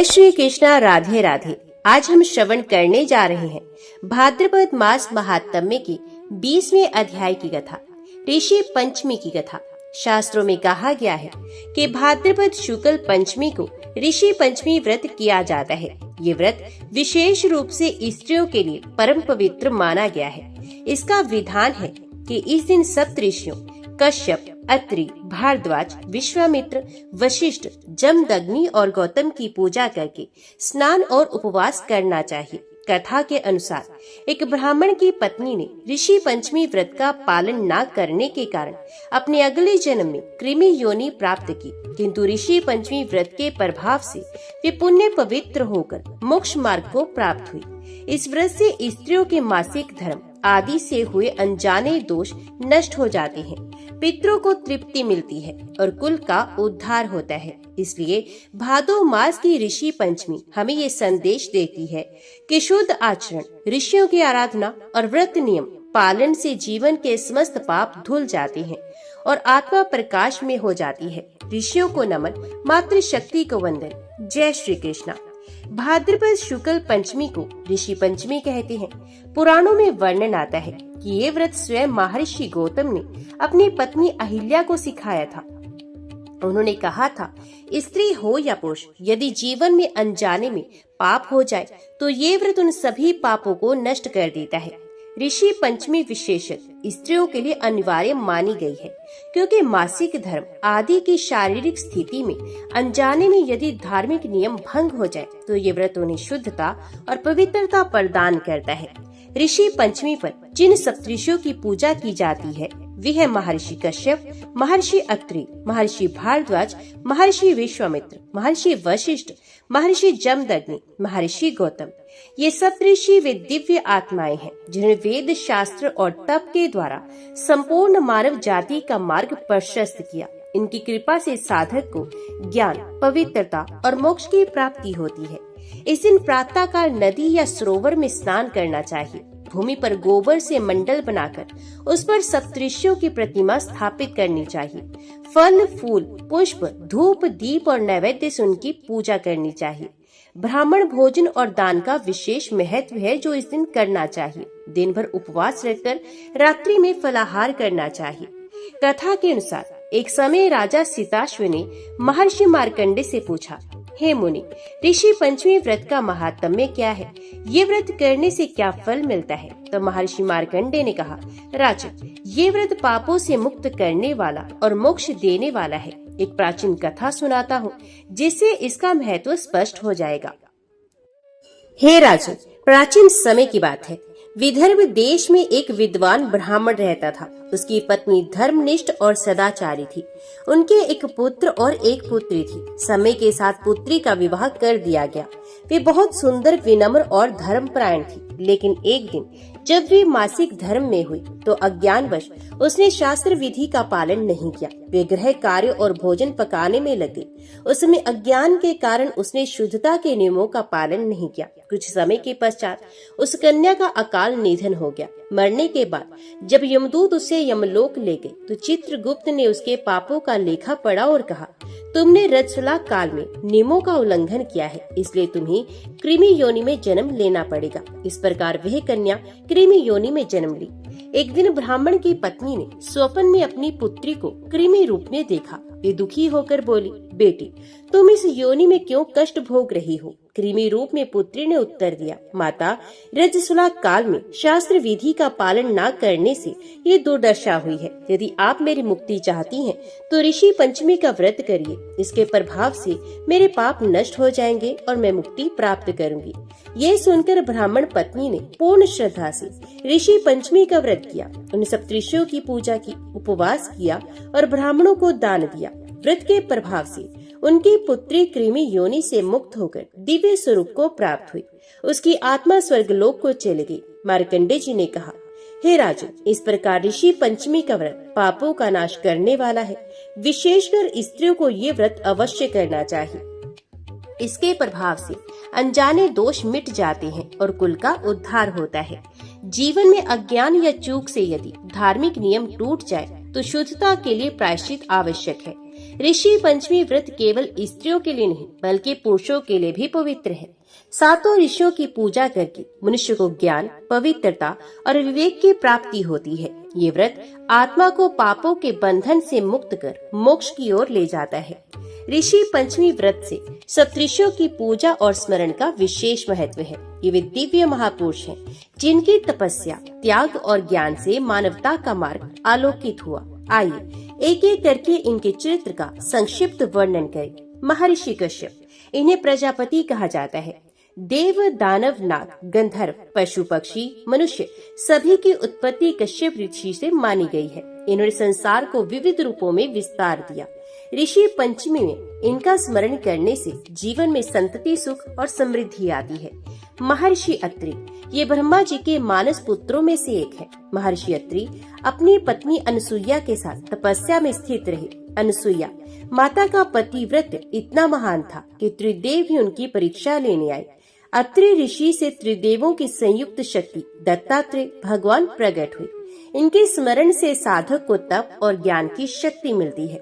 जय श्री कृष्णा, राधे राधे। आज हम श्रवण करने जा रहे हैं भाद्रपद मास महात्म्य की 20वें अध्याय की कथा, ऋषि पंचमी की कथा। शास्त्रों में कहा गया है कि भाद्रपद शुक्ल पंचमी को ऋषि पंचमी व्रत किया जाता है। ये व्रत विशेष रूप से स्त्रियों के लिए परम पवित्र माना गया है। इसका विधान है कि इस दिन सप्त ऋषियों कश्यप, अत्रि, भारद्वाज, विश्वामित्र, वशिष्ठ, जमदग्नि और गौतम की पूजा करके स्नान और उपवास करना चाहिए। कथा के अनुसार एक ब्राह्मण की पत्नी ने ऋषि पंचमी व्रत का पालन न करने के कारण अपने अगले जन्म में कृमि योनि प्राप्त की, किंतु ऋषि पंचमी व्रत के प्रभाव से वे पुण्य पवित्र होकर मोक्ष मार्ग को प्राप्त हुई। इस व्रत से स्त्रियों के मासिक धर्म आदि से हुए अनजाने दोष नष्ट हो जाते हैं, पितरों को तृप्ति मिलती है और कुल का उद्धार होता है। इसलिए भादो मास की ऋषि पंचमी हमें ये संदेश देती है कि शुद्ध आचरण, ऋषियों की आराधना और व्रत नियम पालन से जीवन के समस्त पाप धुल जाते हैं और आत्मा प्रकाश में हो जाती है। ऋषियों को नमन, मातृशक्ति को वंदन। जय श्री कृष्णा। भाद्रपद शुक्ल पंचमी को ऋषि पंचमी कहते हैं। पुराणों में वर्णन आता है कि ये व्रत स्वयं महर्षि गौतम ने अपनी पत्नी अहिल्या को सिखाया था। उन्होंने कहा था, स्त्री हो या पुरुष, यदि जीवन में अनजाने में पाप हो जाए तो ये व्रत उन सभी पापों को नष्ट कर देता है। ऋषि पंचमी विशेषतः स्त्रियों के लिए अनिवार्य मानी गई है, क्योंकि मासिक धर्म आदि की शारीरिक स्थिति में अनजाने में यदि धार्मिक नियम भंग हो जाए तो ये व्रत उन्हें शुद्धता और पवित्रता प्रदान करता है। ऋषि पंचमी पर जिन सप्तऋषियों की पूजा की जाती है वे है महर्षि कश्यप, महर्षि अत्रि, महर्षि भारद्वाज, महर्षि विश्वामित्र, महर्षि वशिष्ठ, महर्षि जमदग्नि, महर्षि गौतम। ये सप्तऋषि वे दिव्य आत्माएं हैं जिन्हें वेद, शास्त्र और तप के द्वारा संपूर्ण मानव जाति का मार्ग प्रशस्त किया। इनकी कृपा से साधक को ज्ञान, पवित्रता और मोक्ष की प्राप्ति होती है। इस दिन प्रातः काल नदी या सरोवर में स्नान करना चाहिए। भूमि पर गोबर से मंडल बनाकर उस पर सप्तऋषियों की प्रतिमा स्थापित करनी चाहिए। फल, फूल, पुष्प, धूप, दीप और नैवेद्य से उनकी पूजा करनी चाहिए। ब्राह्मण भोजन और दान का विशेष महत्व है जो इस दिन करना चाहिए। दिन भर उपवास रहकर रात्रि में फलाहार करना चाहिए। कथा के अनुसार एक समय राजा सिताश्व ने महर्षि मार्कंडे से पूछा, हे मुनि, ऋषि पंचमी व्रत का महात्म्य क्या है? ये व्रत करने से क्या फल मिलता है? तो महर्षि मार्कंडे ने कहा, राजन, ये व्रत पापों से मुक्त करने वाला और मोक्ष देने वाला है। एक प्राचीन कथा सुनाता हूँ जिससे इसका महत्व स्पष्ट हो जाएगा। हे राजन, प्राचीन समय की बात है। विदर्भ देश में एक विद्वान ब्राह्मण रहता था। उसकी पत्नी धर्मनिष्ठ और सदाचारी थी। उनके एक पुत्र और एक पुत्री थी। समय के साथ पुत्री का विवाह कर दिया गया। वे बहुत सुंदर, विनम्र और धर्मपरायण थी। लेकिन एक दिन जब वे मासिक धर्म में हुई तो अज्ञानवश उसने शास्त्र विधि का पालन नहीं किया। वे गृह कार्य और भोजन पकाने में लगे। उसमें अज्ञान के कारण उसने शुद्धता के नियमों का पालन नहीं किया। कुछ समय के पश्चात उस कन्या का अकाल निधन हो गया। मरने के बाद जब यमदूत उसे यमलोक ले गए तो चित्रगुप्त ने उसके पापों का लेखा पढ़ा और कहा, तुमने रजस्वला काल में नियमों का उल्लंघन किया है, इसलिए तुम्हें कृमि योनि में जन्म लेना पड़ेगा। इस प्रकार वह कन्या कृमि योनि में जन्म ली। एक दिन ब्राह्मण की पत्नी ने स्वप्न में अपनी पुत्री को कृमि रूप में देखा। वे दुखी होकर बोली, बेटी, तुम इस योनि में क्यों कष्ट भोग रही हो? कृमि रूप में पुत्री ने उत्तर दिया, माता, रजस्वला काल में शास्त्र विधि का पालन न करने से ये दुर्दशा हुई है। यदि आप मेरी मुक्ति चाहती हैं, तो ऋषि पंचमी का व्रत करिए। इसके प्रभाव से मेरे पाप नष्ट हो जाएंगे और मैं मुक्ति प्राप्त करूंगी। ये सुनकर ब्राह्मण पत्नी ने पूर्ण श्रद्धा से ऋषि पंचमी का व्रत किया। उन सप्तऋषियों की पूजा की, उपवास किया और ब्राह्मणों को दान दिया। व्रत के प्रभाव से उनकी पुत्री कृमि योनि से मुक्त होकर दिव्य स्वरूप को प्राप्त हुई। उसकी आत्मा स्वर्गलोक को चली गई। मार्कंडे जी ने कहा, हे राजन, इस प्रकार ऋषि पंचमी का व्रत पापों का नाश करने वाला है। विशेषकर स्त्रियों को ये व्रत अवश्य करना चाहिए। इसके प्रभाव से अनजाने दोष मिट जाते हैं और कुल का उद्धार होता है। जीवन में अज्ञान या चूक से यदि धार्मिक नियम टूट जाए तो शुद्धता के लिए प्रायश्चित आवश्यक है। ऋषि पंचमी व्रत केवल स्त्रियों के लिए नहीं बल्कि पुरुषों के लिए भी पवित्र है। सातों ऋषियों की पूजा करके मनुष्य को ज्ञान, पवित्रता और विवेक की प्राप्ति होती है। ये व्रत आत्मा को पापों के बंधन से मुक्त कर मोक्ष की ओर ले जाता है। ऋषि पंचमी व्रत से सप्तऋषियों की पूजा और स्मरण का विशेष महत्व है। ये वे दिव्य महापुरुष हैं जिनकी तपस्या, त्याग और ज्ञान से मानवता का मार्ग आलोकित हुआ। आइए एक एक करके इनके चरित्र का संक्षिप्त वर्णन करें। महर्षि कश्यप, इन्हें प्रजापति कहा जाता है। देव, दानव, नाग, गंधर्व, पशु, पक्षी, मनुष्य सभी की उत्पत्ति कश्यप ऋषि से मानी गई है। इन्होंने संसार को विविध रूपों में विस्तार दिया। ऋषि पंचमी में इनका स्मरण करने से जीवन में संतति, सुख और समृद्धि आती है। महर्षि अत्रि, ये ब्रह्मा जी के मानस पुत्रों में से एक है। महर्षि अत्रि अपनी पत्नी अनुसुईया के साथ तपस्या में स्थित रहे। अनुसुईया माता का पतिव्रत इतना महान था कि त्रिदेव भी उनकी परीक्षा लेने आए। अत्रि ऋषि से त्रिदेवों की संयुक्त शक्ति दत्तात्रेय भगवान प्रकट हुई। इनके स्मरण से साधक को तप और ज्ञान की शक्ति मिलती है।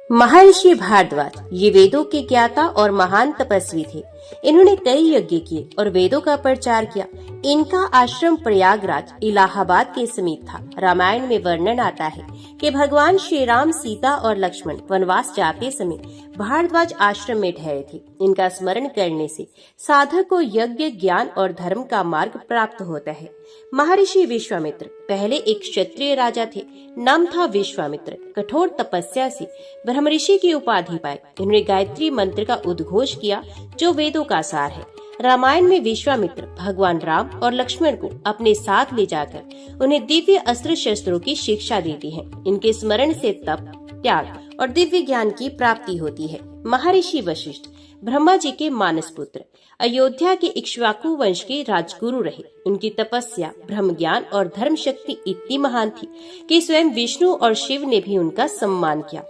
महर्षि भारद्वाज, ये वेदों के ज्ञाता और महान तपस्वी थे। इन्होंने कई यज्ञ किए और वेदों का प्रचार किया। इनका आश्रम प्रयागराज इलाहाबाद के समीप था। रामायण में वर्णन आता है कि भगवान श्री राम, सीता और लक्ष्मण वनवास जाते समय भारद्वाज आश्रम में ठहरे थे। इनका स्मरण करने से साधक को यज्ञ, ज्ञान और धर्म का मार्ग प्राप्त होता है। महर्षि विश्वामित्र पहले एक क्षत्रिय राजा थे। नाम था विश्वामित्र। कठोर तपस्या से ब्रह्म ऋषि की उपाधि पाई। इन्होंने गायत्री मंत्र का उद्घोष किया जो वेदों का सार है। रामायण में विश्वामित्र भगवान राम और लक्ष्मण को अपने साथ ले जाकर उन्हें दिव्य अस्त्र शस्त्रों की शिक्षा देती हैं। इनके स्मरण से तप, त्याग और दिव्य ज्ञान की प्राप्ति होती है। महर्षि वशिष्ठ ब्रह्मा जी के मानस पुत्र, अयोध्या के इक्ष्वाकु वंश के राजगुरु रहे। उनकी तपस्या, ब्रह्म ज्ञान और धर्म शक्ति इतनी महान थी कि स्वयं विष्णु और शिव ने भी उनका सम्मान किया।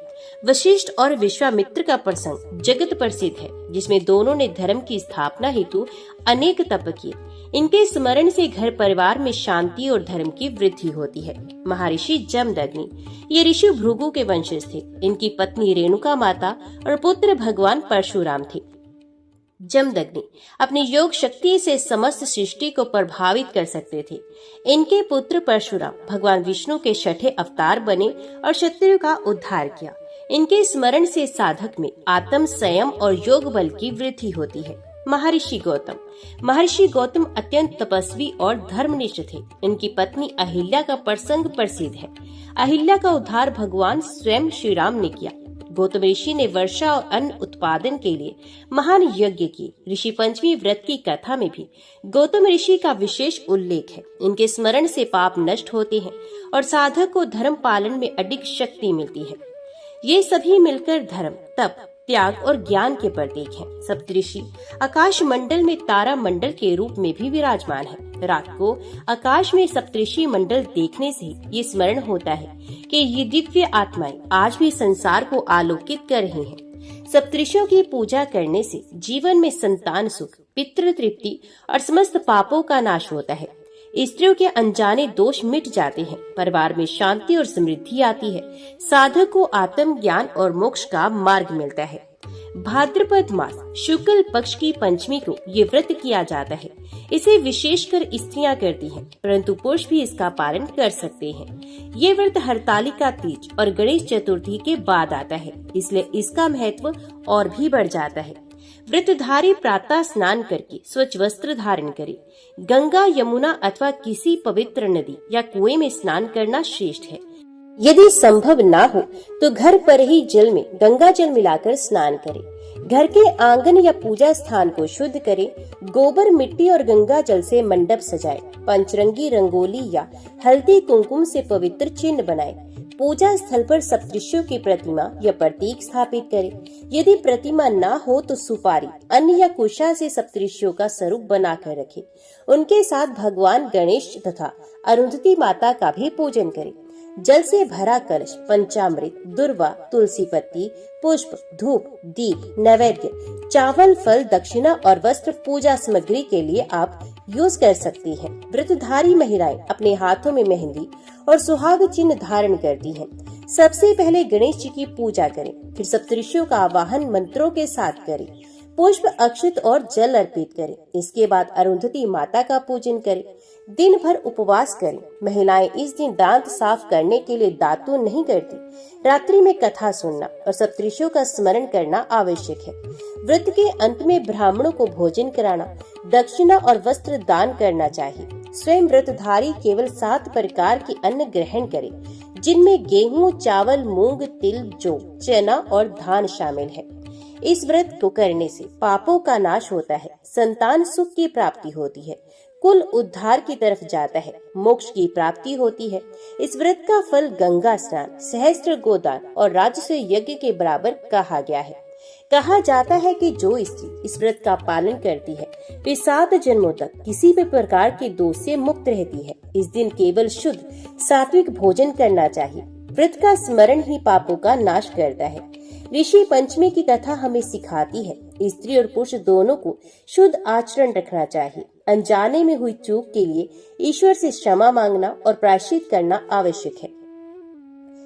वशिष्ठ और विश्वामित्र का प्रसंग जगत प्रसिद्ध है, जिसमें दोनों ने धर्म की स्थापना हेतु अनेक तप किए। इनके स्मरण से घर परिवार में शांति और धर्म की वृद्धि होती है। महर्षि जमदग्नि, ये ऋषि भृगु के वंशज थे। इनकी पत्नी रेणुका माता और पुत्र भगवान परशुराम थे। जमदग्नि अपनी योग शक्ति से समस्त सृष्टि को प्रभावित कर सकते थे। इनके पुत्र परशुराम भगवान विष्णु के छठे अवतार बने और शत्रु का उद्धार किया। इनके स्मरण से साधक में आत्म संयम और योग बल की वृद्धि होती है। महर्षि गौतम अत्यंत तपस्वी और धर्मनिष्ठ थे। इनकी पत्नी अहिल्या का प्रसंग प्रसिद्ध है। अहिल्या का उद्धार भगवान स्वयं श्री राम ने किया। गौतम ऋषि ने वर्षा और अन्न उत्पादन के लिए महान यज्ञ किए। ऋषि पंचमी व्रत की कथा में भी गौतम ऋषि का विशेष उल्लेख है। इनके स्मरण से पाप नष्ट होते हैं और साधक को धर्म पालन में अधिक शक्ति मिलती है। ये सभी मिलकर धर्म, तप, त्याग और ज्ञान के प्रतीक हैं। सप्तऋषि आकाश मंडल में तारा मंडल के रूप में भी विराजमान है। रात को आकाश में सप्तऋषि मंडल देखने से ये स्मरण होता है कि ये दिव्य आत्माएं आज भी संसार को आलोकित कर रही हैं। सप्तऋषियों की पूजा करने से जीवन में संतान सुख, पितृ तृप्ति और समस्त पापों का नाश होता है। स्त्रियों के अनजाने दोष मिट जाते हैं। परिवार में शांति और समृद्धि आती है। साधक को आत्म ज्ञान और मोक्ष का मार्ग मिलता है। भाद्रपद मास शुक्ल पक्ष की पंचमी को ये व्रत किया जाता है। इसे विशेषकर स्त्रियां करती हैं, परंतु पुरुष भी इसका पालन कर सकते हैं। ये व्रत हरतालिका तीज और गणेश चतुर्थी के बाद आता है, इसलिए इसका महत्व और भी बढ़ जाता है। व्रतधारी प्रातः स्नान करके स्वच्छ वस्त्र धारण करे। गंगा, यमुना अथवा किसी पवित्र नदी या कुएं में स्नान करना श्रेष्ठ है। यदि संभव ना हो तो घर पर ही जल में गंगा जल मिलाकर स्नान करें। घर के आंगन या पूजा स्थान को शुद्ध करें। गोबर, मिट्टी और गंगा जल से मंडप सजाएं। पंचरंगी रंगोली या हल्दी कुमकुम से पवित्र चिन्ह बनाएं। पूजा स्थल पर सप्तऋषियों की प्रतिमा या प्रतीक स्थापित करें। यदि प्रतिमा ना हो तो सुपारी, अन्न या कुशा से सप्तऋषियों का स्वरूप बनाकर रखें। उनके साथ भगवान गणेश तथा अरुंधति माता का भी पूजन करें। जल से भरा कलश, पंचामृत, दुर्वा, तुलसी पत्ती, पुष्प, धूप, दीप, नैवेद्य, चावल, फल, दक्षिणा और वस्त्र पूजा सामग्री के लिए आप यूज कर सकती हैं। व्रतधारी महिलाएं अपने हाथों में मेहंदी और सुहाग चिन्ह धारण करती हैं। सबसे पहले गणेश जी की पूजा करें, फिर सप्तऋषियों का आवाहन मंत्रों के साथ करें, पुष्प, अक्षत और जल अर्पित करें। इसके बाद अरुंधति माता का पूजन करें, दिन भर उपवास करें। महिलाएं इस दिन दांत साफ करने के लिए दातुन नहीं करती। रात्रि में कथा सुनना और सप्तऋषियों का स्मरण करना आवश्यक है। व्रत के अंत में ब्राह्मणों को भोजन कराना, दक्षिणा और वस्त्र दान करना चाहिए। स्वयं व्रतधारी केवल 7 प्रकार के अन्न ग्रहण करें, जिनमें गेहूं, चावल, मूंग, तिल, जौ, चना और धान शामिल है। इस व्रत को करने से पापों का नाश होता है, संतान सुख की प्राप्ति होती है, कुल उद्धार की तरफ जाता है, मोक्ष की प्राप्ति होती है। इस व्रत का फल गंगा स्नान, सहस्त्र गोदान और राजस्व यज्ञ के बराबर कहा गया है। कहा जाता है कि जो स्त्री इस व्रत का पालन करती है वे 7 जन्मों तक किसी भी प्रकार के दोष से मुक्त रहती है। इस दिन केवल शुद्ध सात्विक भोजन करना चाहिए। व्रत का स्मरण ही पापों का नाश करता है। ऋषि पंचमी की कथा हमें सिखाती है स्त्री और पुरुष दोनों को शुद्ध आचरण रखना चाहिए। अनजाने में हुई चूक के लिए ईश्वर से क्षमा मांगना और प्रायश्चित करना आवश्यक है।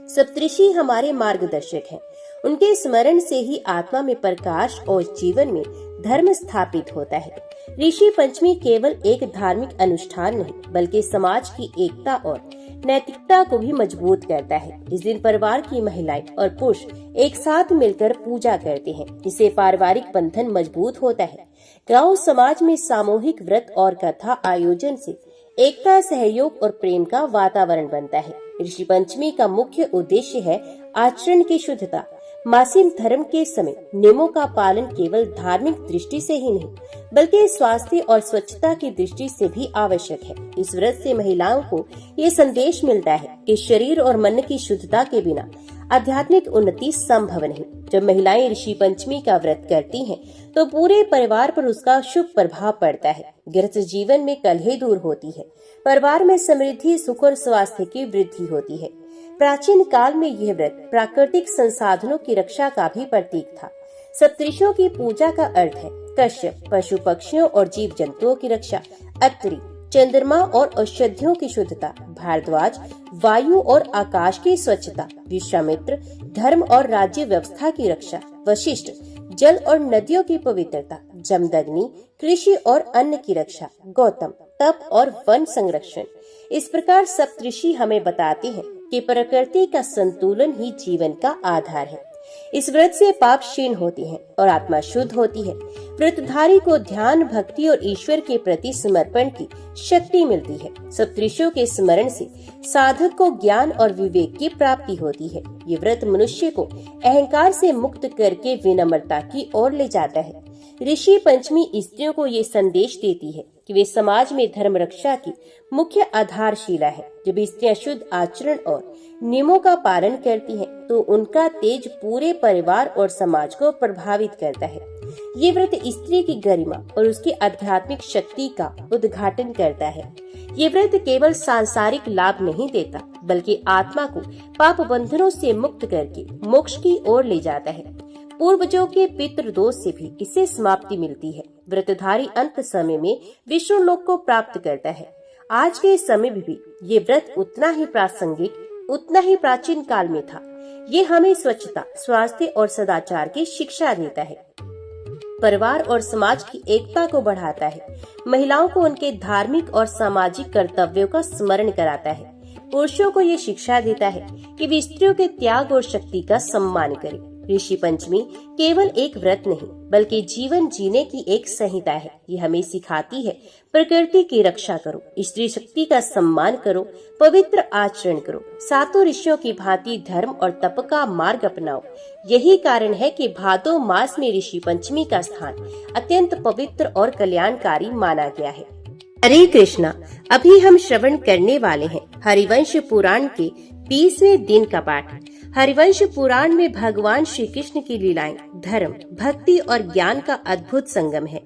सप्तऋषि हमारे मार्गदर्शक हैं। उनके स्मरण से ही आत्मा में प्रकाश और जीवन में धर्म स्थापित होता है। ऋषि पंचमी केवल एक धार्मिक अनुष्ठान नहीं बल्कि समाज की एकता और नैतिकता को भी मजबूत करता है। इस दिन परिवार की महिलाएं और पुरुष एक साथ मिलकर पूजा करते हैं। इससे पारिवारिक बंधन मजबूत होता है। गांव समाज में सामूहिक व्रत और कथा आयोजन से एकता, सहयोग और प्रेम का वातावरण बनता है। ऋषि पंचमी का मुख्य उद्देश्य है आचरण की शुद्धता। मासिक धर्म के समय नियमों का पालन केवल धार्मिक दृष्टि से ही नहीं बल्कि स्वास्थ्य और स्वच्छता की दृष्टि से भी आवश्यक है। इस व्रत से महिलाओं को ये संदेश मिलता है कि शरीर और मन की शुद्धता के बिना आध्यात्मिक उन्नति संभव नहीं। जब महिलाएं ऋषि पंचमी का व्रत करती हैं, तो पूरे परिवार पर उसका शुभ प्रभाव पड़ता है। गृहस्थ जीवन में कलह दूर होती है, परिवार में समृद्धि, सुख और स्वास्थ्य की वृद्धि होती है। प्राचीन काल में यह व्रत प्राकृतिक संसाधनों की रक्षा का भी प्रतीक था। सप्तऋषियों की पूजा का अर्थ है कश्यप, पशु पक्षियों और जीव जंतुओं की रक्षा, अत्रि, चंद्रमा और औषधियों की शुद्धता, भारद्वाज, वायु और आकाश की स्वच्छता, विश्वामित्र, धर्म और राज्य व्यवस्था की रक्षा, वशिष्ठ, जल और नदियों की पवित्रता, जमदग्नि, कृषि और अन्न की रक्षा, गौतम, तप और वन संरक्षण। इस प्रकार सप्तऋषि हमें बताते हैं कि प्रकृति का संतुलन ही जीवन का आधार है। इस व्रत से पाप क्षीण होती हैं और आत्मा शुद्ध होती है। व्रतधारी को ध्यान, भक्ति और ईश्वर के प्रति समर्पण की शक्ति मिलती है। सप्तऋषियों के स्मरण से साधक को ज्ञान और विवेक की प्राप्ति होती है। ये व्रत मनुष्य को अहंकार से मुक्त करके विनम्रता की ओर ले जाता है। ऋषि पंचमी स्त्रियों को ये संदेश देती है कि वे समाज में धर्म रक्षा की मुख्य आधारशिला है। जब स्त्रियां शुद्ध आचरण और नियमों का पालन करती हैं, तो उनका तेज पूरे परिवार और समाज को प्रभावित करता है। ये व्रत स्त्री की गरिमा और उसकी आध्यात्मिक शक्ति का उद्घाटन करता है। ये व्रत केवल सांसारिक लाभ नहीं देता बल्कि आत्मा को पाप बंधनों से मुक्त करके मोक्ष की ओर ले जाता है। पूर्वजों के पितृदोष से भी इसे समाप्ति मिलती है। व्रतधारी अंत समय में विष्णु लोक को प्राप्त करता है। आज के समय में भी ये व्रत उतना ही प्रासंगिक, उतना ही प्राचीन काल में था। ये हमें स्वच्छता, स्वास्थ्य और सदाचार की शिक्षा देता है, परिवार और समाज की एकता को बढ़ाता है, महिलाओं को उनके धार्मिक और सामाजिक कर्तव्यों का स्मरण कराता है, पुरुषों को ये शिक्षा देता है कि वे स्त्रियों के त्याग और शक्ति का सम्मान करें। ऋषि पंचमी केवल एक व्रत नहीं बल्कि जीवन जीने की एक संहिता है। ये हमें सिखाती है प्रकृति की रक्षा करो, स्त्री शक्ति का सम्मान करो, पवित्र आचरण करो, सातों ऋषियों की भांति धर्म और तप का मार्ग अपनाओ। यही कारण है कि भादो मास में ऋषि पंचमी का स्थान अत्यंत पवित्र और कल्याणकारी माना गया है। हरे कृष्णा। अभी हम श्रवण करने वाले हैं हरिवंश पुराण के 20वें दिन का पाठ। हरिवंश पुराण में भगवान श्री कृष्ण की लीलाएं धर्म, भक्ति और ज्ञान का अद्भुत संगम है।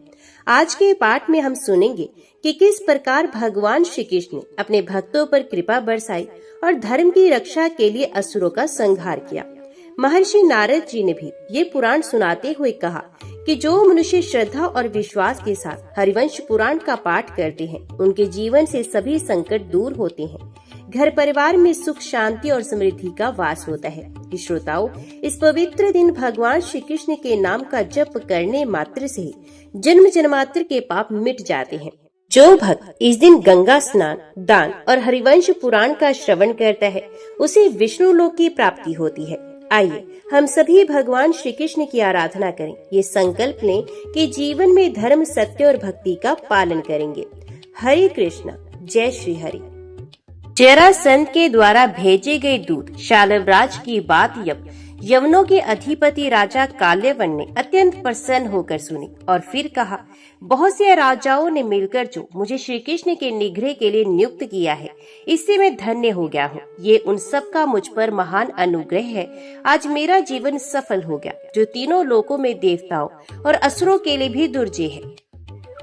आज के पाठ में हम सुनेंगे कि किस प्रकार भगवान श्री कृष्ण ने अपने भक्तों पर कृपा बरसाई और धर्म की रक्षा के लिए असुरों का संहार किया। महर्षि नारद जी ने भी ये पुराण सुनाते हुए कहा कि जो मनुष्य श्रद्धा और विश्वास के साथ हरिवंश पुराण का पाठ करते हैं, उनके जीवन से सभी संकट दूर होते हैं। घर परिवार में सुख शांति और समृद्धि का वास होता है। श्रोताओं, इस पवित्र दिन भगवान श्री कृष्ण के नाम का जप करने मात्र से ही जन्म जन्मांतर के पाप मिट जाते हैं। जो भक्त इस दिन गंगा स्नान, दान और हरिवंश पुराण का श्रवण करता है, उसे विष्णु लोक की प्राप्ति होती है। आइए हम सभी भगवान श्री कृष्ण की आराधना करें। ये संकल्प लें कि जीवन में धर्म, सत्य और भक्ति का पालन करेंगे। हरे कृष्णा, जय श्री हरि। जरासंध के द्वारा भेजे गए दूत शालवराज की बात यवनों के अधिपति राजा काल्यवन ने अत्यंत प्रसन्न होकर सुनी और फिर कहा, बहुत से राजाओं ने मिलकर जो मुझे श्री कृष्ण के निग्रह के लिए नियुक्त किया है, इससे मैं धन्य हो गया हूँ। ये उन सब का मुझ पर महान अनुग्रह है। आज मेरा जीवन सफल हो गया, जो तीनों लोकों में देवताओं और असुरों के लिए भी दुर्जय है।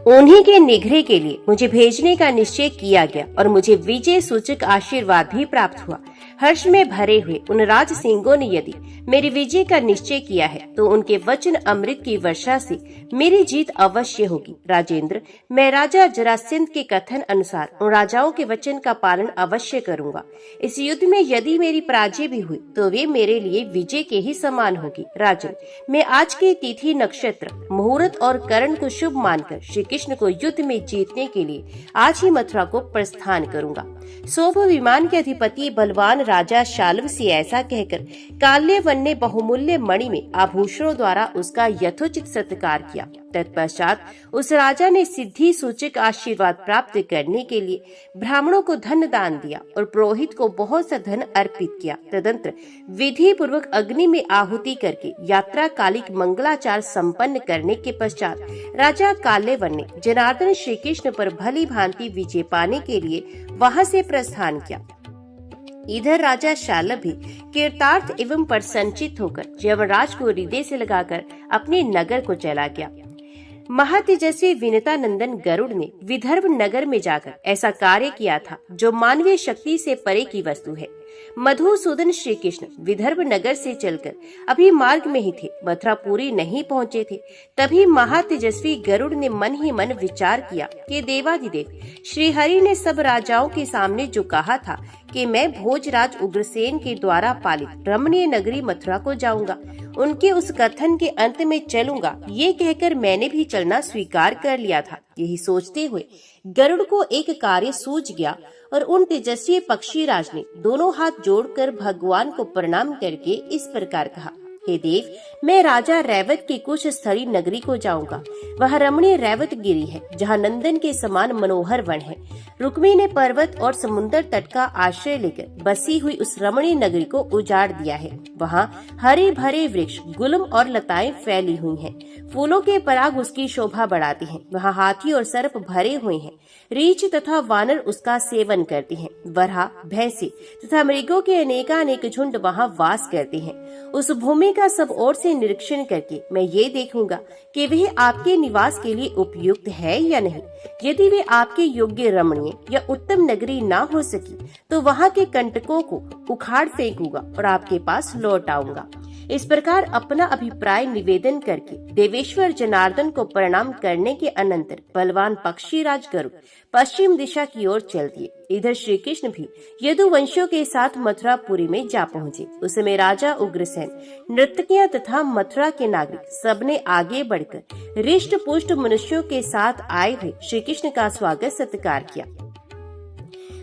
उन्हीं के निग्रह के लिए मुझे भेजने का निश्चय किया गया और मुझे विजय सूचक आशीर्वाद भी प्राप्त हुआ। हर्ष में भरे हुए उन राज सिंहों ने यदि मेरी विजय का निश्चय किया है, तो उनके वचन अमृत की वर्षा से मेरी जीत अवश्य होगी। राजेंद्र, मैं राजा जरासंध के कथन अनुसार उन राजाओं के वचन का पालन अवश्य करूंगा। इस युद्ध में यदि मेरी पराजय भी हुई, तो वे मेरे लिए विजय के ही समान होगी। राजन, मैं आज के तिथि, नक्षत्र, मुहूर्त और करण को शुभ मानकर श्री कृष्ण को युद्ध में जीतने के लिए आज ही मथुरा को प्रस्थान करूंगा। सौभ विमान के अधिपति बलवान राजा शाल्व से ऐसा कहकर काल्यवन ने बहुमूल्य मणि में आभूषणों द्वारा उसका यथोचित सत्कार किया। तत्पश्चात उस राजा ने सिद्धि सूचक आशीर्वाद प्राप्त करने के लिए ब्राह्मणों को धन दान दिया और पुरोहित को बहुत सा धन अर्पित किया। तदंतर विधि पूर्वक अग्नि में आहुति करके यात्रा कालिक मंगलाचार संपन्न करने के पश्चात राजा काल्यवन ने जनार्दन श्री कृष्ण पर भली भांति विजय पाने के लिए वहां से प्रस्थान किया। इधर राजा शाल्व भी कृतार्थ एवं प्रसन्नचित होकर यमराज को हृदय से लगाकर अपने नगर को चला गया। महातेजस्वी विनता नंदन गरुड़ ने विदर्भ नगर में जाकर ऐसा कार्य किया था जो मानवीय शक्ति से परे की वस्तु है। मधुसूदन श्री कृष्ण विदर्भ नगर से चलकर अभी मार्ग में ही थे, मथुरापुरी नहीं पहुँचे थे। तभी महातेजस्वी गरुड़ ने मन ही मन विचार किया कि देवाधिदेव श्री हरि ने सब राजाओं के सामने जो कहा था कि मैं भोजराज उग्रसेन के द्वारा पालित रमणीय नगरी मथुरा को जाऊंगा, उनके उस कथन के अंत में चलूंगा, ये कहकर मैंने भी चलना स्वीकार कर लिया था। यही सोचते हुए गरुड़ को एक कार्य सूझ गया और उन तेजस्वी पक्षीराज ने दोनों हाथ जोड़कर भगवान को प्रणाम करके इस प्रकार कहा, हे देव, मैं राजा रैवत की कुछ स्थली नगरी को जाऊंगा। वह रमणीय रैवत गिरी है, जहाँ नंदन के समान मनोहर वन है। रुक्मी ने पर्वत और समुद्र तट का आश्रय लेकर बसी हुई उस रमणीय नगरी को उजाड़ दिया है। वहाँ हरे भरे वृक्ष, गुलम और लताएं फैली हुई हैं। फूलों के पराग उसकी शोभा बढ़ाते हैं। वहाँ हाथी और सर्प भरे हुए हैं। रीछ तथा वानर उसका सेवन करते हैं। वरहा, भैंसे तथा मृगों के अनेकानेक झुंड वहाँ वास करते हैं। उस भूमि का सब ओर से निरीक्षण करके मैं ये देखूंगा कि वह आपके निवास के लिए उपयुक्त है या नहीं। यदि वे आपके योग्य, रमणीय या उत्तम नगरी ना हो सकी, तो वहाँ के कंटकों को उखाड़ फेंकूंगा और आपके पास लौट आऊंगा। इस प्रकार अपना अभिप्राय निवेदन करके देवेश्वर जनार्दन को प्रणाम करने के अनंतर बलवान पक्षीराज गरुड़ पश्चिम दिशा की ओर चल दिए। इधर श्री कृष्ण भी यदुवंशियों के साथ मथुरापुरी में जा पहुँचे। उस समय राजा उग्रसेन, नर्तकियां तथा मथुरा के नागरिक सबने आगे बढ़कर रिष्ट पुष्ट मनुष्यों के साथ आए हुए श्री कृष्ण का स्वागत सत्कार किया।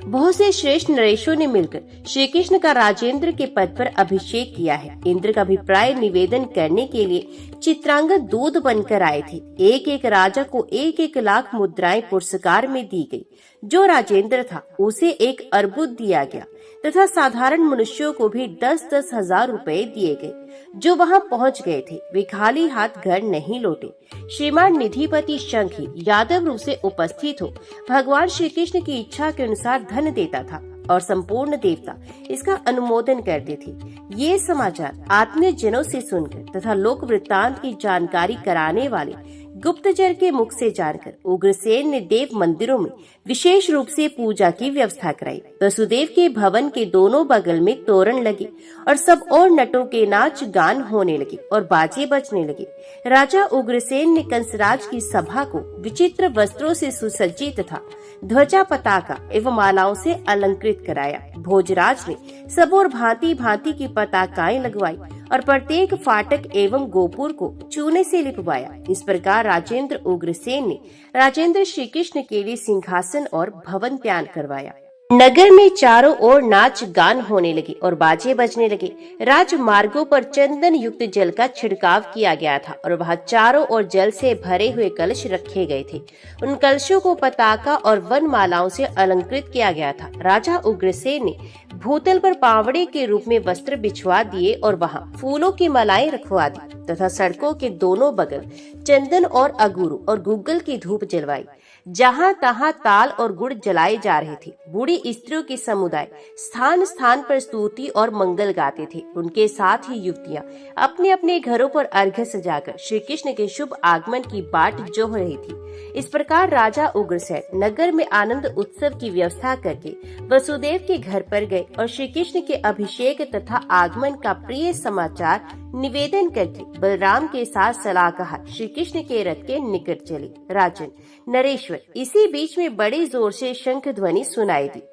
बहुत से श्रेष्ठ नरेशों ने मिलकर श्री कृष्ण का राजेंद्र के पद पर अभिषेक किया है। इंद्र का अभिप्राय निवेदन करने के लिए चित्रांगद दूत बनकर आए थे। एक एक राजा को 1-1 लाख मुद्राएं पुरस्कार में दी गई। जो राजेंद्र था उसे 1 अर्बुद दिया गया तथा साधारण मनुष्यों को भी 10-10 हजार रुपए दिए गए। जो वहां पहुंच गए थे वे खाली हाथ घर नहीं लौटे। श्रीमान निधिपति शंख ही यादव रूप से उपस्थित हो भगवान श्री कृष्ण की इच्छा के अनुसार धन देता था और संपूर्ण देवता इसका अनुमोदन करते थे। ये समाचार आत्मीय जनों से सुनकर तथा लोक वृत्तांत की जानकारी कराने वाले गुप्तचर के मुख से जानकर उग्रसेन ने देव मंदिरों में विशेष रूप से पूजा की व्यवस्था कराई। वसुदेव के भवन के दोनों बगल में तोरण लगे और सब और नटों के नाच गान होने लगे और बाजे बजने लगे। राजा उग्रसेन ने कंसराज की सभा को विचित्र वस्त्रों से सुसज्जित तथा ध्वजा, पताका एवं मालाओं से अलंकृत कराया। भोजराज ने सब और भांति भांति की पताकाएं लगवाई और प्रत्येक फाटक एवं गोपुर को चूने से लिपवाया। इस प्रकार राजेंद्र उग्रसेन ने राजेंद्र श्री कृष्ण के लिए सिंहासन और भवन तैयार करवाया। नगर में चारों ओर नाच गान होने लगे और बाजे बजने लगे। राजमार्गों पर चंदन युक्त जल का छिड़काव किया गया था और वहां चारों ओर जल से भरे हुए कलश रखे गए थे। उन कलशों को पताका और वनमालाओं से अलंकृत किया गया था। राजा उग्रसेन ने भूतल पर पावड़े के रूप में वस्त्र बिछवा दिए और वहां फूलों की मालाएं रखवा दी तथा सड़कों के दोनों बगल चंदन और अगुरु और गूगल की धूप जलवाई। जहां तहां ताल और गुड़ जलाए जा रहे थे। बूढ़ी स्त्रियों के समुदाय स्थान स्थान पर स्तुति और मंगल गाते थे। उनके साथ ही युवतियां अपने अपने घरों पर अर्घ्य सजाकर श्री कृष्ण के शुभ आगमन की बाट जोह रही थी। इस प्रकार राजा उग्रसेन नगर में आनंद उत्सव की व्यवस्था करके वसुदेव के घर पर गए और श्री कृष्ण के अभिषेक तथा आगमन का प्रिय समाचार निवेदन करके बलराम के साथ सलाहकार श्री कृष्ण के रथ के निकट चले। राजन नरेश्वर इसी बीच में बड़े जोर से शंख ध्वनि सुनाई दी।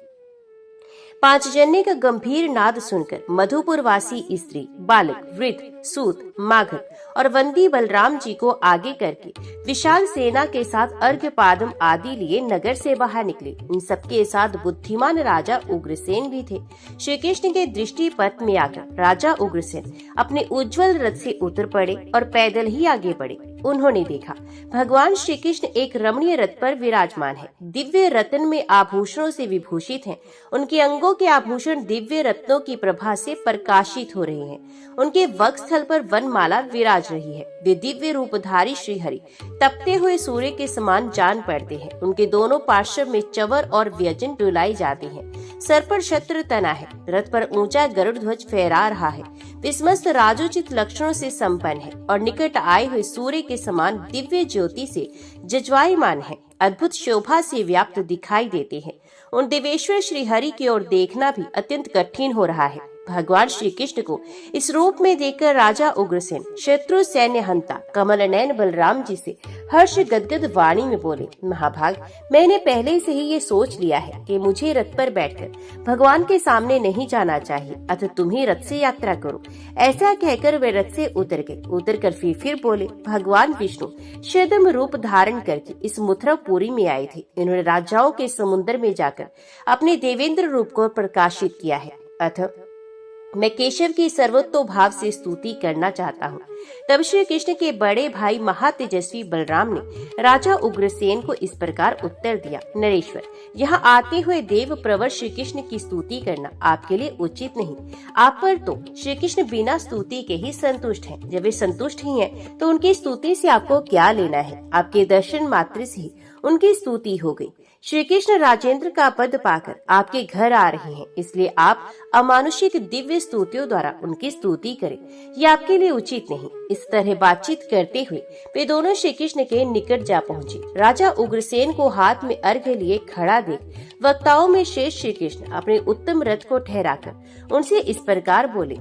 पांचजन्य का गंभीर नाद सुनकर मधुपुरवासी स्त्री, बालक, वृद्ध, सूत, माघर और वंदी बलराम जी को आगे करके विशाल सेना के साथ अर्घ्य पादम आदि लिए नगर से बाहर निकले। इन सबके साथ बुद्धिमान राजा उग्रसेन भी थे। श्री कृष्ण के दृष्टि पथ में आकर राजा उग्रसेन अपने उज्जवल रथ से उतर पड़े और पैदल ही आगे बढ़े। उन्होंने देखा भगवान श्री कृष्ण एक रमणीय रथ पर विराजमान है। दिव्य रत्न में आभूषणों से विभूषित हैं। उनके अंगों के आभूषण दिव्य रत्नों की प्रभा से प्रकाशित हो रहे हैं। उनके वक्षस्थल पर वनमाला विराज रही है। वे दिव्य रूपधारी श्री हरि तपते हुए सूर्य के समान जान पड़ते हैं। उनके दोनों पार्श्व में चवर और व्यंजन डुलाए जाते हैं। सर पर छत्र तना है। रथ पर ऊंचा गरुड़ ध्वज फहरा रहा है। वे समस्त राजोचित लक्षणों से संपन्न है और निकट आए हुए सूर्य के समान दिव्य ज्योति से जज्वायमान है। अद्भुत शोभा से व्याप्त दिखाई देते हैं। उन देवेश्वर श्री हरि की ओर देखना भी अत्यंत कठिन हो रहा है। भगवान श्री कृष्ण को इस रूप में देखकर राजा उग्रसेन शत्रु सैन्य हंता कमल नयन बलराम जी से हर्ष गदगद वाणी में बोले, महाभाग, मैंने पहले से ही ये सोच लिया है कि मुझे रथ पर बैठकर भगवान के सामने नहीं जाना चाहिए, अतः तुम ही रथ से यात्रा करो। ऐसा कहकर वे रथ से उतर गए। उतर कर फिर बोले, भगवान विष्णु श्वेतम रूप धारण करके इस मथुरापुरी में आए थे। इन्होंने राजाओं के समुद्र में जाकर अपने देवेंद्र रूप को प्रकाशित किया है। अतः मैं केशव की सर्वतोभाव से स्तुति करना चाहता हूँ। तब श्री कृष्ण के बड़े भाई महातेजस्वी बलराम ने राजा उग्रसेन को इस प्रकार उत्तर दिया, नरेश्वर, यहाँ आते हुए देव प्रवर श्री कृष्ण की स्तुति करना आपके लिए उचित नहीं। आप पर तो श्री कृष्ण बिना स्तुति के ही संतुष्ट हैं। जब वे संतुष्ट ही हैं, तो उनकी स्तुति से आपको क्या लेना है? आपके दर्शन मात्र से ही उनकी स्तुति हो गई। श्री कृष्ण राजेंद्र का पद पाकर आपके घर आ रहे हैं, इसलिए आप अमानुषिक दिव्य स्तुतियों द्वारा उनकी स्तुति करें, यह आपके लिए उचित नहीं। इस तरह बातचीत करते हुए वे दोनों श्री कृष्ण के निकट जा पहुँचे। राजा उग्रसेन को हाथ में अर्घ्य लिए खड़ा देख वक्ताओं में श्रेष्ठ श्री कृष्ण अपने उत्तम रथ को ठहराकर उनसे इस प्रकार बोले,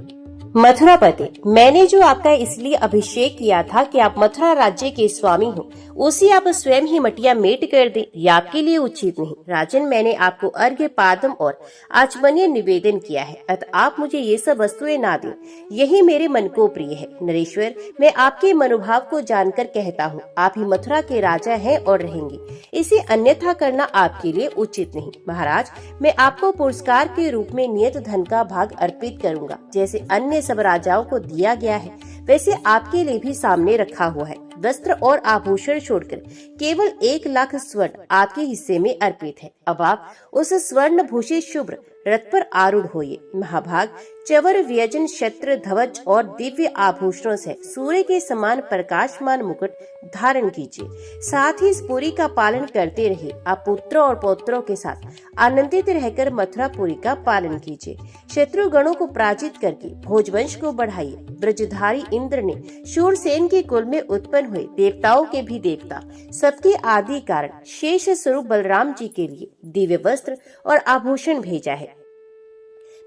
मथुरापति, मैंने जो आपका इसलिए अभिषेक किया था कि आप मथुरा राज्य के स्वामी हो, उसी आप स्वयं ही मटिया मेट कर दें, यह आपके लिए उचित नहीं। राजन, मैंने आपको अर्घ्य पादम और आचमनीय निवेदन किया है, अतः आप मुझे ये सब वस्तुएं ना दें, यही मेरे मन को प्रिय है। नरेश्वर, मैं आपके मनोभाव को जानकर कहता हूँ, आप ही मथुरा के राजा हैं और रहेंगे, इसे अन्यथा करना आपके लिए उचित नहीं। महाराज, मैं आपको पुरस्कार के रूप में नियत धन का भाग अर्पित करूंगा। जैसे अन्य सब राजाओं को दिया गया है, वैसे आपके लिए भी सामने रखा हुआ है। वस्त्र और आभूषण छोड़कर केवल 1 लाख स्वर्ण आपके हिस्से में अर्पित है। अब आप उस स्वर्ण भूषित शुभ्र रथ पर आरूढ़ होइए। महाभाग, चवर, व्यंजन, छत्र, ध्वज और दिव्य आभूषणों से सूर्य के समान प्रकाशमान मुकुट धारण कीजिए। साथ ही इस पुरी का पालन करते रहिए। आप पुत्रों और पौत्रों के साथ आनंदित रहकर मथुरापुरी का पालन कीजिए। शत्रुगणों को पराजित करके भोजवंश को बढ़ाइए। ब्रजधारी इंद्र ने शूरसेन के कुल में उत्पन्न हुए देवताओं के भी देवता, सबके आदि कारण शेष स्वरूप बलराम जी के लिए दिव्य वस्त्र और आभूषण भेजा है।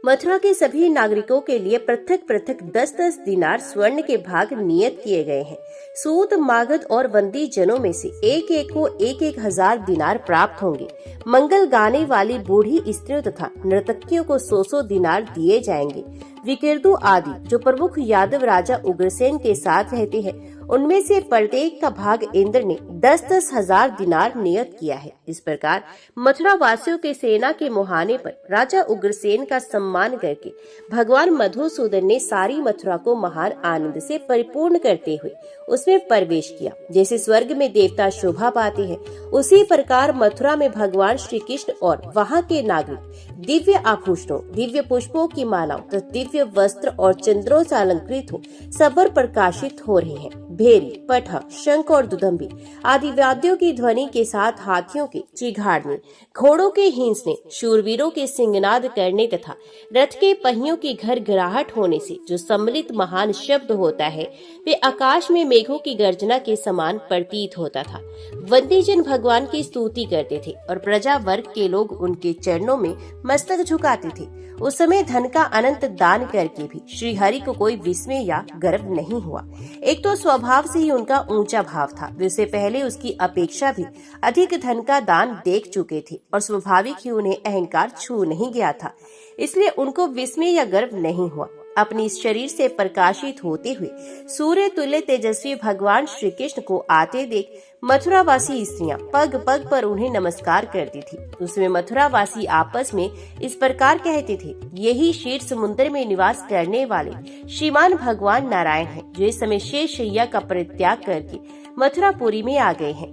मथुरा के सभी नागरिकों के लिए पृथक पृथक 10-10 दिनार स्वर्ण के भाग नियत किए गए हैं। सूत, मागध और बंदी जनों में से एक एक को 1,000 दिनार प्राप्त होंगे। मंगल गाने वाली बूढ़ी स्त्रियों तथा नर्तकियों को 100 दिनार दिए जाएंगे। विकिरदु आदि जो प्रमुख यादव राजा उग्रसेन के साथ रहते हैं, उनमें से प्रत्येक का भाग इंद्र ने 10-10 हजार दिनार नियत किया है। इस प्रकार मथुरा वासियों के सेना के मुहाने पर राजा उग्रसेन का सम्मान करके भगवान मधुसूदन ने सारी मथुरा को महान आनंद से परिपूर्ण करते हुए उसमें प्रवेश किया। जैसे स्वर्ग में देवता शोभा पाते हैं, उसी प्रकार मथुरा में भगवान श्री कृष्ण और वहाँ के नागरिक दिव्य आभूषणों, दिव्य पुष्पों की मालाओं तथा दिव्य वस्त्र और चंद्रों से अलंकृत हो सबर प्रकाशित हो रहे हैं। भेरी, पठा, शंख और दुदंबी आदि वाद्यों की ध्वनि के साथ हाथियों के चिघाड़ने, घोड़ों के हींसने, शूरवीरों के सिंहनाद करने तथा रथ के पहियों की घरघराहट होने से जो सम्मिलित महान शब्द होता है, वे आकाश में मेघों की गर्जना के समान प्रतीत होता था। वंदीजन भगवान की स्तुति करते थे और प्रजा वर्ग के लोग उनके चरणों में मस्तक झुकाते थे। उस समय धन का अनंत दान करके भी श्री हरि को कोई विस्मय या गर्व नहीं हुआ। एक तो स्वभाव से ही उनका ऊंचा भाव था, वे उससे पहले उसकी अपेक्षा भी अधिक धन का दान देख चुके थे और स्वाभाविक ही उन्हें अहंकार छू नहीं गया था, इसलिए उनको विस्मय या गर्व नहीं हुआ। अपनी इस शरीर से प्रकाशित होते हुए सूर्य तुल्य तेजस्वी भगवान श्री कृष्ण को आते देख मथुरावासी स्त्रियां पग पग पर उन्हें नमस्कार करती थी। उसमें मथुरावासी आपस में इस प्रकार कहते थे, यही क्षीर समुद्र में निवास करने वाले श्रीमान भगवान नारायण हैं, जो इस समय शेष शैया का परित्याग करके मथुरापुरी में आ गए हैं।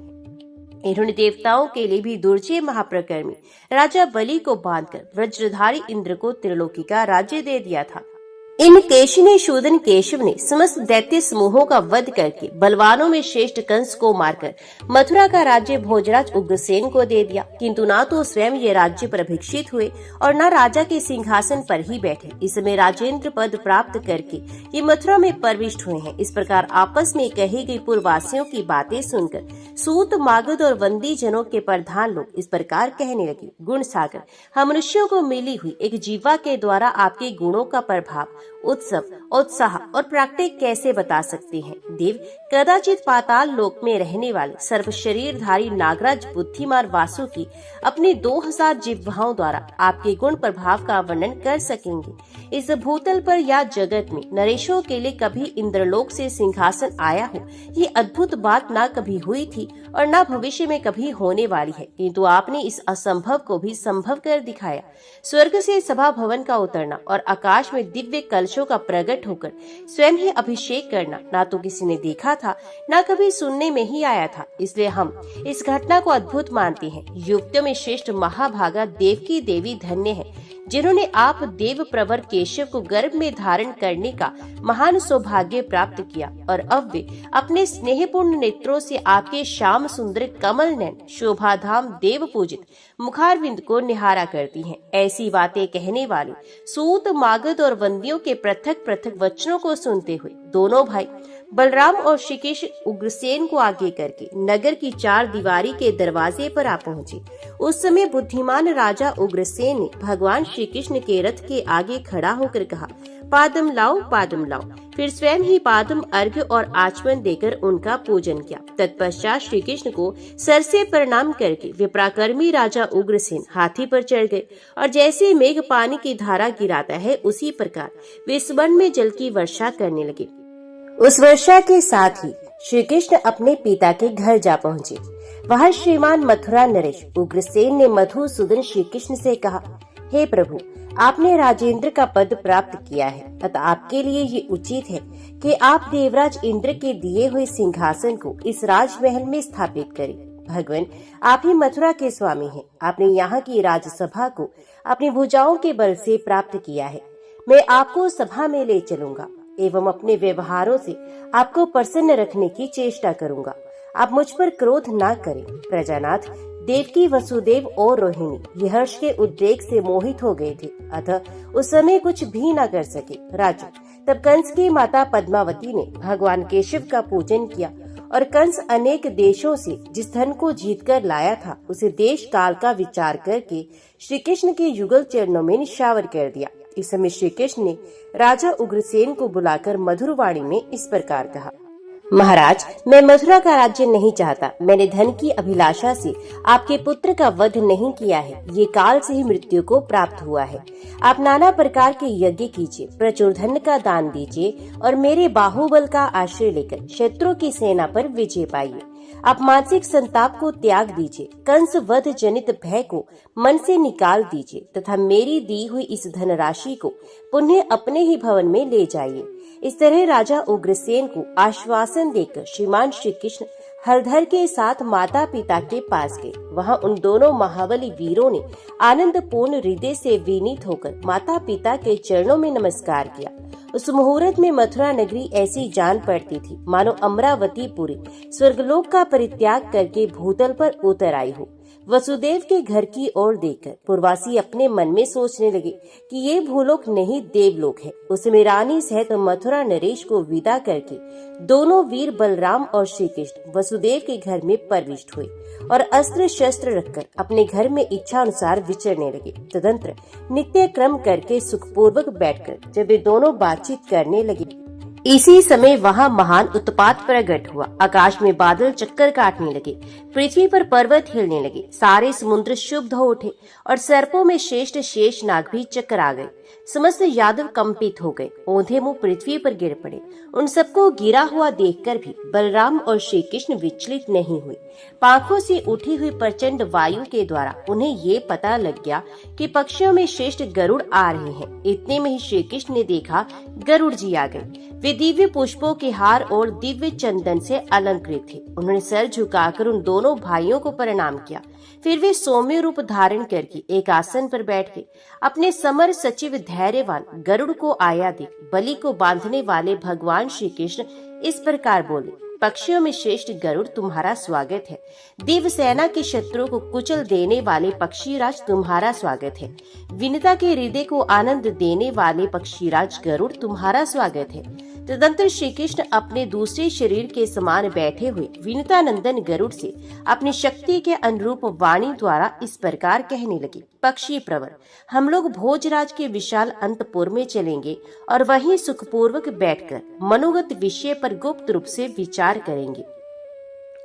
इन्होंने देवताओं के लिए भी दुर्जय महाप्रकर्मी राजा बलि को बांधकर वज्रधारी इंद्र को त्रिलोकी का राज्य दे दिया था। इन केशिनी शूदन केशव ने समस्त दैत्य समूहों का वध करके बलवानों में श्रेष्ठ कंस को मारकर मथुरा का राज्य भोजराज उग्रसेन को दे दिया, किंतु ना तो स्वयं ये राज्य पर अभिषिक्त हुए और न राजा के सिंहासन पर ही बैठे। इस समय राजेंद्र पद प्राप्त करके ये मथुरा में प्रविष्ट हुए हैं। इस प्रकार आपस में कही गई पूर्ववासियों की बातें सुनकर सूत, मागध और वंदी जनों के प्रधान लोग इस प्रकार कहने लगे, गुण सागर, हम मनुष्यों को मिली हुई एक जीवा के द्वारा आपके गुणों का प्रभाव, उत्सव, उत्साह और प्राकृतिक कैसे बता सकते हैं। देव, कदाचित पाताल लोक में रहने वाले सर्व शरीरधारी नागराज बुद्धिमान वासुकी अपनी 2000 जिह्वाओं द्वारा आपके गुण प्रभाव का वर्णन कर सकेंगे। इस भूतल पर या जगत में नरेशों के लिए कभी इंद्रलोक से सिंहासन आया हो, ये अद्भुत बात न कभी हुई थी और न भविष्य में कभी होने वाली है, किंतु आपने इस असंभव को भी संभव कर दिखाया। स्वर्ग से सभा भवन का उतरना और आकाश में दिव्य कलशों का प्रकट होकर स्वयं ही अभिषेक करना ना तो किसी ने देखा था, ना कभी सुनने में ही आया था, इसलिए हम इस घटना को अद्भुत मानते हैं। युक्तियों में श्रेष्ठ महाभागा देवकी देवी धन्य है, जिन्होंने आप देव प्रवर केशव को गर्भ में धारण करने का महान सौभाग्य प्राप्त किया और अब वे अपने स्नेहपूर्ण नेत्रों से आपके श्याम सुंदर कमल नयन शोभाधाम देव पूजित मुखारविंद को निहारा करती हैं। ऐसी बातें कहने वाले सूत, मागध और वंदियों के पृथक पृथक वचनों को सुनते हुए दोनों भाई बलराम और श्री कृष्ण उग्रसेन को आगे करके नगर की 4 दीवारी के दरवाजे पर आ पहुँचे। उस समय बुद्धिमान राजा उग्रसेन ने भगवान श्री कृष्ण के रथ के आगे खड़ा होकर कहा, पादम लाओ, पादम लाओ। फिर स्वयं ही पादम, अर्घ्य और आचमन देकर उनका पूजन किया। तत्पश्चात श्री कृष्ण को सर से प्रणाम करके विपराक्रमी राजा उग्रसेन हाथी पर चढ़ गए और जैसे मेघ पानी की धारा गिराता है, उसी प्रकार वे स्वर्ण में जल की वर्षा करने लगे। उस वर्षा के साथ ही श्री कृष्ण अपने पिता के घर जा पहुँचे। वहाँ श्रीमान मथुरा नरेश उग्रसेन ने मधुसूदन श्री कृष्ण से कहा, हे प्रभु, आपने राजेंद्र का पद प्राप्त किया है, अतः आपके लिए ये उचित है कि आप देवराज इंद्र के दिए हुए सिंहासन को इस राजमहल में स्थापित करें। भगवान, आप ही मथुरा के स्वामी हैं। आपने यहाँ की राजसभा को अपनी भुजाओं के बल से प्राप्त किया है। मैं आपको सभा में ले चलूंगा एवं अपने व्यवहारों से आपको प्रसन्न रखने की चेष्टा करूंगा। आप मुझ पर क्रोध न करें। प्रजानाथ, देवकी, वसुदेव और रोहिणी ये हर्ष के उद्रेक से मोहित हो गए थे, अतः उस समय कुछ भी न कर सके। राजू, तब कंस की माता पद्मावती ने भगवान केशव का पूजन किया और कंस अनेक देशों से जिस धन को जीतकर लाया था, उसे देश काल का विचार करके श्री कृष्ण के युगल चरणों में निशावर कर दिया। इस समय श्री कृष्ण ने राजा उग्रसेन को बुलाकर मधुर वाणी में इस प्रकार कहा। महाराज, मैं मथुरा का राज्य नहीं चाहता। मैंने धन की अभिलाषा से आपके पुत्र का वध नहीं किया है। ये काल से ही मृत्यु को प्राप्त हुआ है। आप नाना प्रकार के यज्ञ कीजिए, प्रचुर धन का दान दीजिए और मेरे बाहुबल का आश्रय लेकर शत्रु की सेना पर विजय पाइए। आप मानसिक संताप को त्याग दीजिए, कंस वध जनित भय को मन से निकाल दीजिए तथा मेरी दी हुई इस धनराशि को पुनः अपने ही भवन में ले जाइए। इस तरह राजा उग्रसेन को आश्वासन देकर श्रीमान श्री कृष्ण हरधर के साथ माता पिता के पास गए। वहां उन दोनों महाबली वीरों ने आनंद पूर्ण हृदय से विनीत होकर माता पिता के चरणों में नमस्कार किया। उस मुहूर्त में मथुरा नगरी ऐसी जान पड़ती थी मानो अमरावती पुरी स्वर्गलोक का परित्याग करके भूतल पर उतर आई हो। वसुदेव के घर की ओर देखकर पुरवासी अपने मन में सोचने लगे कि ये भूलोक नहीं देवलोक है। उसमें रानी सहित मथुरा नरेश को विदा करके दोनों वीर बलराम और श्री कृष्ण वसुदेव के घर में प्रविष्ट हुए और अस्त्र शस्त्र रखकर अपने घर में इच्छा अनुसार विचरने लगे। तदंतर नित्य क्रम करके सुखपूर्वक बैठकर जब वे दोनों बातचीत करने लगे, इसी समय वहां महान उत्पात प्रकट हुआ। आकाश में बादल चक्कर काटने लगे, पृथ्वी पर पर्वत हिलने लगे, सारे समुद्र शुद्ध हो उठे और सर्पों में श्रेष्ठ शेष नाग भी चक्कर आ गए। समस्त यादव कंपित हो गए, औंधे मुंह पृथ्वी पर गिर पड़े। उन सबको गिरा हुआ देखकर भी बलराम और श्री कृष्ण विचलित नहीं हुए। पांखों से उठी हुई प्रचंड वायु के द्वारा उन्हें ये पता लग गया कि पक्षियों में श्रेष्ठ गरुड़ आ रहे हैं। इतने में ही श्री कृष्ण ने देखा गरुड़ जी आ गए। वे दिव्य पुष्पों के हार और दिव्य चंदन से अलंकृत थे। उन्होंने सर झुकाकर उन दोनों भाइयों को प्रणाम किया। फिर वे सौम्य रूप धारण करके एक आसन पर बैठ गए। अपने समर सचिव धैर्यवान गरुड़ को आया देख बलि को बांधने वाले भगवान श्री कृष्ण इस प्रकार बोले, पक्षियों में श्रेष्ठ गरुड़ तुम्हारा स्वागत है। देव सेना के शत्रुओं को कुचल देने वाले पक्षीराज तुम्हारा स्वागत है। विनता के हृदय को आनंद देने वाले पक्षीराज गरुड़ तुम्हारा स्वागत है। तदंतर श्री कृष्ण अपने दूसरे शरीर के समान बैठे हुए विनता नंदन गरुड़ से अपनी शक्ति के अनुरूप वाणी द्वारा इस प्रकार कहने लगे, पक्षी प्रवर, हम लोग भोजराज के विशाल अंतपुर में चलेंगे और वहीं सुखपूर्वक बैठकर मनोगत विषय पर गुप्त रूप से विचार करेंगे।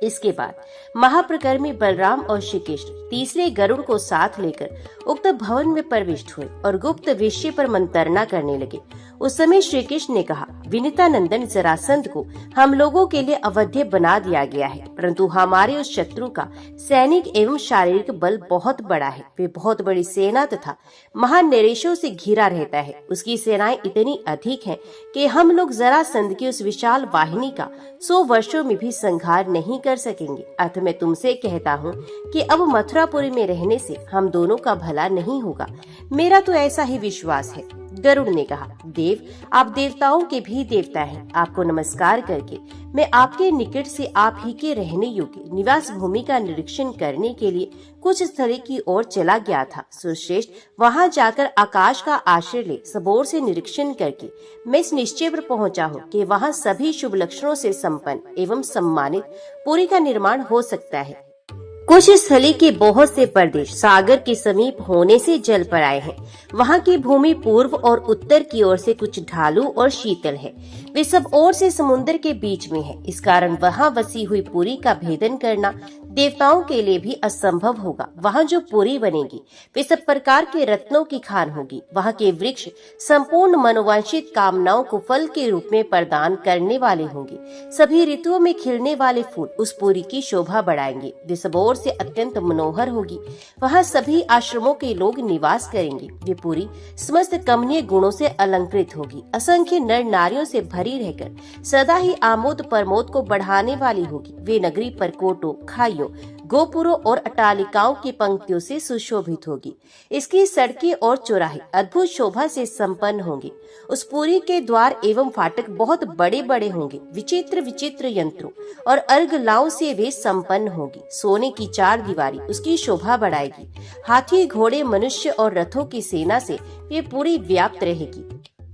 इसके बाद महाप्रकर्मी बलराम और श्री कृष्ण तीसरे गरुड़ को साथ लेकर उक्त भवन में प्रविष्ट हुए और गुप्त विषय पर मंत्रणा करने लगे। उस समय श्री कृष्ण ने कहा, विनीता नंदन जरासंध को हम लोगों के लिए अवध्य बना दिया गया है, परंतु हमारे उस शत्रु का सैनिक एवं शारीरिक बल बहुत बड़ा है। वे बहुत बड़ी सेना तथा महान नरेशों से घिरा रहता है। उसकी सेनाएं इतनी अधिक हैं कि हम लोग जरासंध की उस विशाल वाहिनी का 100 वर्षों में भी संहार नहीं कर सकेंगे। अतः मैं तुमसे कहता हूँ कि अब मथुरापुरी में रहने से हम दोनों का भला नहीं होगा। मेरा तो ऐसा ही विश्वास है। गरुड़ ने कहा, देव, आप देवताओं के भी देवता हैं। आपको नमस्कार करके मैं आपके निकट से आप ही के रहने योग्य निवास भूमि का निरीक्षण करने के लिए कुछ स्थल की ओर चला गया था। सुश्रेष्ठ, वहां जाकर आकाश का आश्रय ले सब ओर से निरीक्षण करके मैं इस निश्चय पर पहुंचा हूं कि वहां सभी शुभ लक्षणों से संपन्न एवं सम्मानित पुरी का निर्माण हो सकता है। कुछ स्थली के बहुत से प्रदेश सागर के समीप होने से जल पर आए हैं। वहाँ की भूमि पूर्व और उत्तर की ओर से कुछ ढालू और शीतल है। वे सब ओर से समुद्र के बीच में है। इस कारण वहाँ बसी हुई पुरी का भेदन करना देवताओं के लिए भी असंभव होगा। वहाँ जो पुरी बनेगी वे सब प्रकार के रत्नों की खान होगी। वहाँ के वृक्ष संपूर्ण मनोवांछित कामनाओं को फल के रूप में प्रदान करने वाले होंगे। सभी ऋतुओं में खिलने वाले फूल उस पुरी की शोभा बढ़ाएंगे। वे सब ओर से अत्यंत मनोहर होगी। वहाँ सभी आश्रमों के लोग निवास करेंगे। वे पुरी समस्त कमनीय गुणों से अलंकृत होगी। असंख्य नर नारियों से भरी रहकर सदा ही आमोद प्रमोद को बढ़ाने वाली होगी। वे नगरी परकोटों, खाइयों, गोपुरों और अटालिकाओं की पंक्तियों से सुशोभित होगी। इसकी सड़कें और चौराहे अद्भुत शोभा से संपन्न होंगे। उस पुरी के द्वार एवं फाटक बहुत बड़े बड़े होंगे। विचित्र विचित्र यंत्रों और अर्गलाओं से वे संपन्न होगी। सोने की 4 दीवारी उसकी शोभा बढ़ाएगी। हाथी, घोड़े, मनुष्य और रथों की सेना से वे पूरी व्याप्त रहेगी।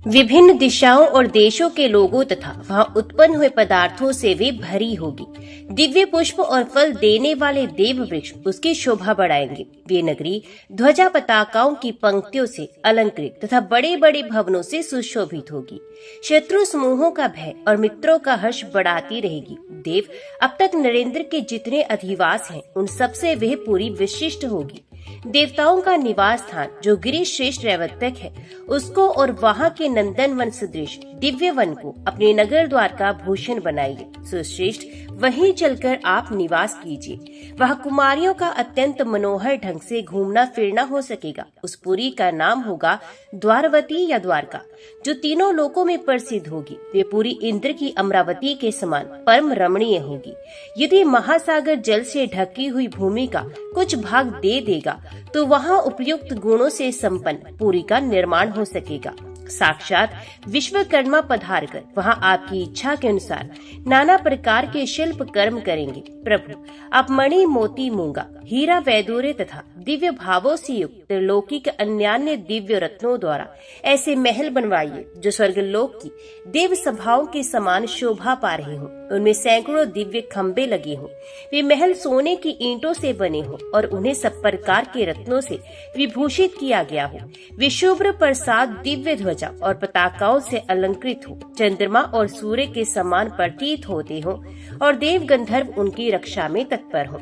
विभिन्न दिशाओं और देशों के लोगों तथा वहां उत्पन्न हुए पदार्थों से वे भरी होगी। दिव्य पुष्प और फल देने वाले देव वृक्ष उसकी शोभा बढ़ाएंगे। वे नगरी ध्वजा पताकाओं की पंक्तियों से अलंकृत तथा बड़े बड़े भवनों से सुशोभित होगी। शत्रु समूहों का भय और मित्रों का हर्ष बढ़ाती रहेगी। देव अब तक नरेंद्र के जितने अधिवास हैं उन सबसे वह पूरी विशिष्ट होगी। देवताओं का निवास स्थान जो गिरि श्रेष्ठ रैवतक है उसको और वहाँ के नंदन वन सदृश दिव्य वन को अपने नगर द्वार का भूषण बनाइए। सुश्रेष्ठ वहीं चलकर आप निवास कीजिए। वह कुमारियों का अत्यंत मनोहर ढंग से घूमना फिरना हो सकेगा। उस पुरी का नाम होगा द्वारवती या द्वारका, जो तीनों लोकों में प्रसिद्ध होगी। वे पूरी इंद्र की अमरावती के समान परम रमणीय होगी। यदि महासागर जल से ढकी हुई भूमि का कुछ भाग दे देगा तो वहाँ उपयुक्त गुणों से संपन्न पुरी का निर्माण हो सकेगा। साक्षात विश्वकर्मा पधार कर वहाँ आपकी इच्छा के अनुसार नाना प्रकार के शिल्प कर्म करेंगे। प्रभु, आप मणि, मोती, मूंगा, हीरा, वैदूर्य तथा दिव्य भावों से युक्त त्रिलोकी के अन्यान्य दिव्य रत्नों द्वारा ऐसे महल बनवाइए जो स्वर्गलोक की देव सभाओं के समान शोभा पा रहे हों। उनमें सैकड़ों दिव्य खंबे लगे हों। वे महल सोने की ईंटों से बने हों और उन्हें सब प्रकार के रत्नों से विभूषित किया गया हो। वे शुभ्र प्रसाद दिव्य ध्वजा और पताकाओं से अलंकृत हो, चंद्रमा और सूर्य के समान प्रतीत होते हों और देव गंधर्व उनकी रक्षा में तत्पर हों।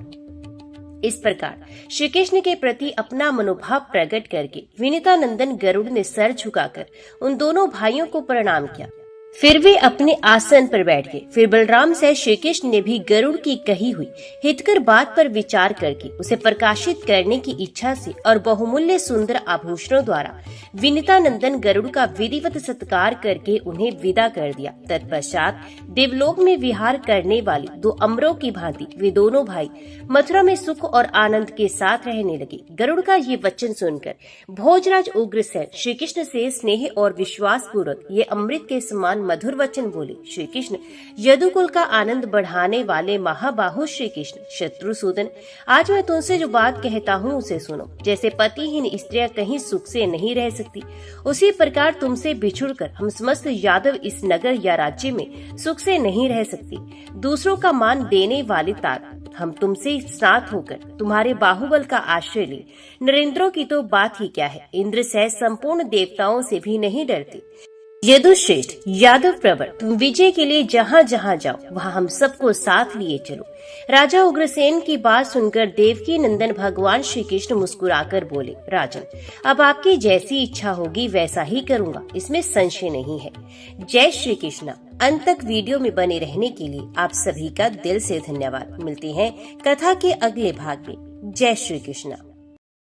इस प्रकार श्री कृष्ण के प्रति अपना मनोभाव प्रकट करके विनीतानंदन गरुड़ ने सर झुकाकर उन दोनों भाइयों को प्रणाम किया। फिर वे अपने आसन पर बैठ गए। फिर बलराम से श्री कृष्ण ने भी गरुड़ की कही हुई हितकर बात पर विचार करके उसे प्रकाशित करने की इच्छा से और बहुमूल्य सुंदर आभूषणों द्वारा विनीतानंदन गरुड़ का विधिवत सत्कार करके उन्हें विदा कर दिया। तत्पश्चात देवलोक में विहार करने वाली दो अमरों की भांति वे दोनों भाई मथुरा में सुख और आनंद के साथ रहने लगे। गरुड़ का ये वचन सुनकर भोजराज उग्रसेन श्री कृष्ण से स्नेह और विश्वास पूर्वक ये अमृत के समान मधुर वचन बोले। श्री कृष्ण, यदुकुल का आनंद बढ़ाने वाले महाबाहु श्री कृष्ण, शत्रुसूदन, आज मैं तुमसे जो बात कहता हूँ उसे सुनो। जैसे पतिहीन स्त्रियां कहीं सुख से नहीं रह सकती, उसी प्रकार तुमसे बिछुड़कर हम समस्त यादव इस नगर या राज्य में सुख से नहीं रह सकती। दूसरों का मान देने वाले तात हम तुमसे साथ होकर तुम्हारे बाहुबल का आश्रय ले। नरेंद्रों की तो बात ही क्या है, इंद्र सह संपूर्ण देवताओं से भी नहीं डरते। यदुश्रेष्ठ, यादव प्रवर, तुम विजय के लिए जहाँ जहाँ जाओ वहाँ हम सबको साथ लिए चलो। राजा उग्रसेन की बात सुनकर देवकी नंदन भगवान श्री कृष्ण मुस्कुराकर बोले, राजन, अब आपकी जैसी इच्छा होगी वैसा ही करूँगा, इसमें संशय नहीं है। जय श्री कृष्ण। अंत तक वीडियो में बने रहने के लिए आप सभी का दिल से धन्यवाद। मिलते हैं कथा के अगले भाग में। जय श्री कृष्ण।